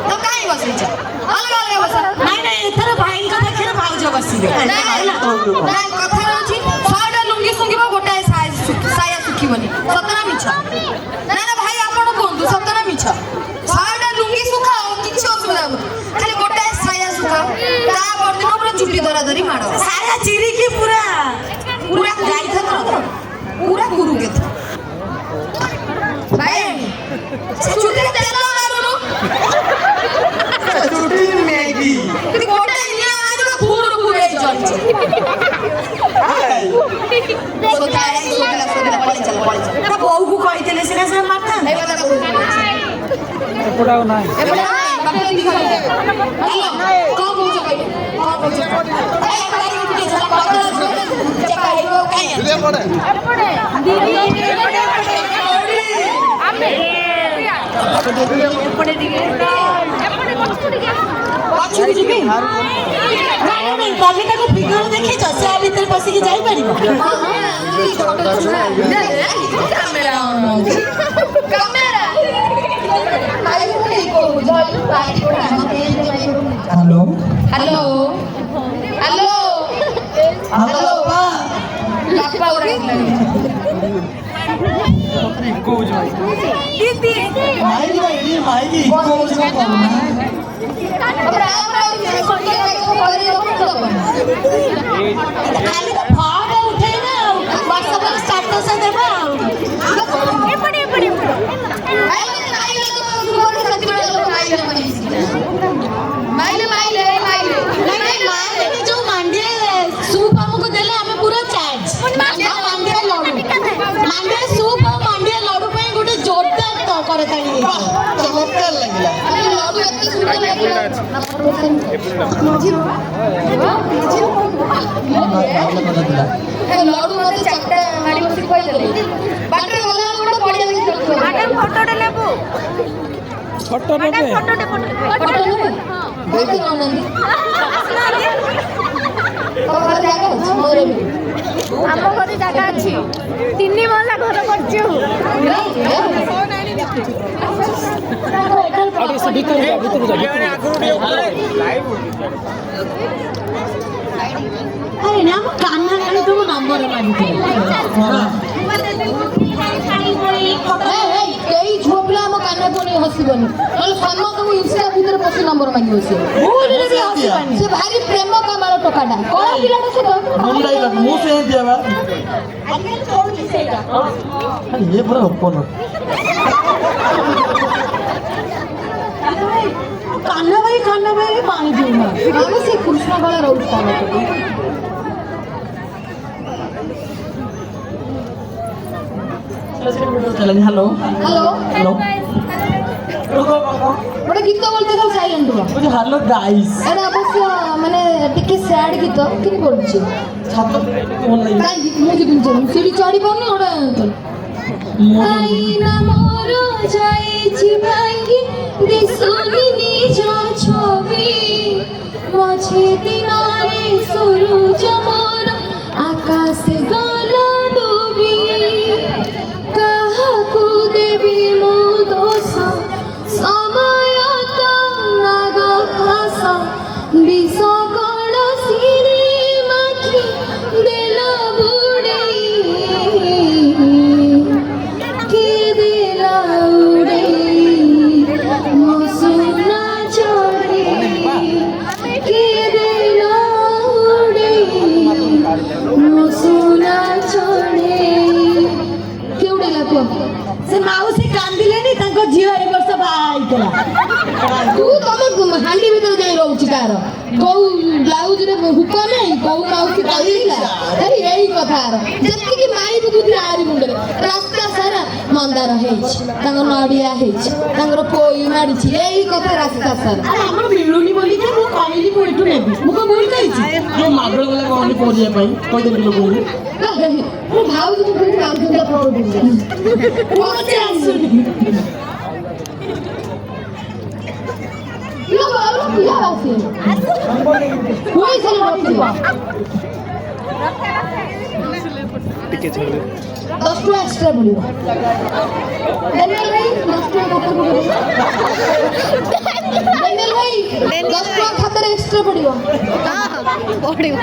तो काई बसैछ अलग अलग बस नहीं नहीं एथर भाई का देखिरे भाउज बसिबे ना कथा अछि छाडा लुंगी सुंगीबो गोटाए साया सुखीबनी सतना मिछ ना ना भाई आपण कोंतु सतना मिछ छाडा लुंगी सुखाओ किछ असुविधा खाली गोटाए साया सुखाओ ता बर्दिनो पूरा चुटी धरा धरी माडो साया चिरी की पूरा पूरा जाई था पूरा गुरु के भाई चुटी तेल मारो चुटी मैगी कि गोटा इने आज का पूरा पूरे चल सोता पड़े चल ना बहू को कहि देले सिना से मारता ए वाला एपड़ाओ ना बाकी दिखा हेलो कौन बोल छ ए भाई उठे चला पकड़ चेक करियो काई ले पड़े एपड़े दिगे एपड़े कछु दिगे कछु दिगे नहीं नहीं तभी तक फिगर देखि छ से भीतर बसी के जाई परिबो कैमरा कैमरा आई नहीं को जल पाई छोड़ा हेलो हेलो हेलो हेलो बा पापा उड़ा कोज दीदी माई कोज को बोलना अब राम राम से कोई करे तो खाली तो फाड़ उठे ना व्हाट्सएप पर स्टेटस देबा ए पड़े आई नहीं तो गोरे सती बड़ा लोग माइले नहीं जो मांडे सूप हमको देले हमें पूरा चार्ज मांडे सूप और मांडे लड्डू पे गोटे जोरदार तो करे तानी चमत्कार लगला लड्डू एते सुंदर लागला लड्डू मते चारटा मारी बसी कहि देले बाटरे गला गोटे पड़िया देखि चलतो मैडम फोटोटे लेबो फोटो नेबे फोटो लेबो देखि नंदी और जागा अछि मोरे ଆମ ଘରେ ଜାଗା ଅଛି 3 ମହଲା ଘର କରିଛୁ अरे ना हम कान्हा गाड़ी तो नंबर मांगते এই ঝোপলা ଆମ କାନ ପଣି ହସିବନି ନହେଲେ ସମସ୍ତଙ୍କୁ ଇନଷ୍ଟା ଭିତରେ ପଶି ନମ୍ବର ମାଗିବ ସିଏ ସେ ଭାରି ପ୍ରେମ କାମାର ଟୋକାଟା କଣ ପିଲାଟା ସେ मुंडा का मुंह से दिया बा ये पूरा ओपन कान्हा भाई पानी दो ना ଆମେ ସେ କୃଷ୍ଣ କଳା ରହୁଛୁ କାନ चलेंगे हेलो ହ୍ୟାଲୋ हेलो रुको ଗୋଟେ ଗୀତ ବୋଲତେ ଖାଲି ସାଇଲେଣ୍ଟ ହୁଅ मुझे हेलो गाइस ଏଇଟା ଅବଶ୍ୟ ମାନେ ଟିକେ ସ୍ୟାଡ୍ ଗୀତ କିନ୍ତୁ ପଡୁଛି छातो बोल नहीं କାହିଁକି ମୁଁ ଯିବିନି ସିଡ଼ି ଚଢି ପାରୁନି ଗୋଟେ ଆଇନା ମୋର ଯାଇଛି ଭାଙ୍ଗି ଦିଶୁନି ନିଜ ଛବି ମଝି ଦିନରେ ସୂରୁଜ ମୋର ଆକାଶ ଗଲା ଡୁବି କାହାକୁ ଦେବି ମୁଁ ଦୋଷ ସମୟ ତ ନାଗ ଘାସ ବିଷ କଳସିରେ ମାଖି ଦେଲ ବୁଡ଼େଇ କିଏ ଦେଲ ଉଡ଼େଇ ମୋ ସୁନା ଚଢ଼େଇ କିଏ ଦେଲ ଉଡ଼େଇ ମୋ ସୁନା ଚଢ଼େଇ କିଏ ଉଡ଼େଇଲା କୁହ से माउसी कांदिलेनी तांको झियो ए वर्ष भाईतला तू तम हांडी भीतर जाई रहउची कार कौ ब्लाउज रे हुक नहीं कौ माउसी कांदिला अरे यही कथा र जत्ती की माई बुद्धि आरी मुंडे रास्ता सारा मंदार हेछ तांको नडिया हेछ तांको पोई माडीची यही कथा रास्ता सारा अरे हमर मिलुनी बोली के मु कहली को एटु नेबी मु को बोल कहिची ये मागड़ वाला कौन पहुंचे भाई कोई दिन लोग ମୁଁ ଭାଉଜ କୁ ବହୁତ କାନ୍ଦୁଥିଲା ପ୍ରଭୁ कोचे आसुनी ଇଲୋ ବାବୁ ପିଲା ଆସି କୋଇ ସାଲେ ବସିବ टिके छोड़ 10 ଟଙ୍କା ଏକ୍ସଟ୍ରା ପଡ଼ିବ ଦେଲେ ଭାଇ 10 ଟଙ୍କା କଥା ପଡ଼ିବ 10 ଟଙ୍କା ଖାତାରେ ଏକ୍ସଟ୍ରା ପଡ଼ିବ। ହଁ ପଡ଼ିବ।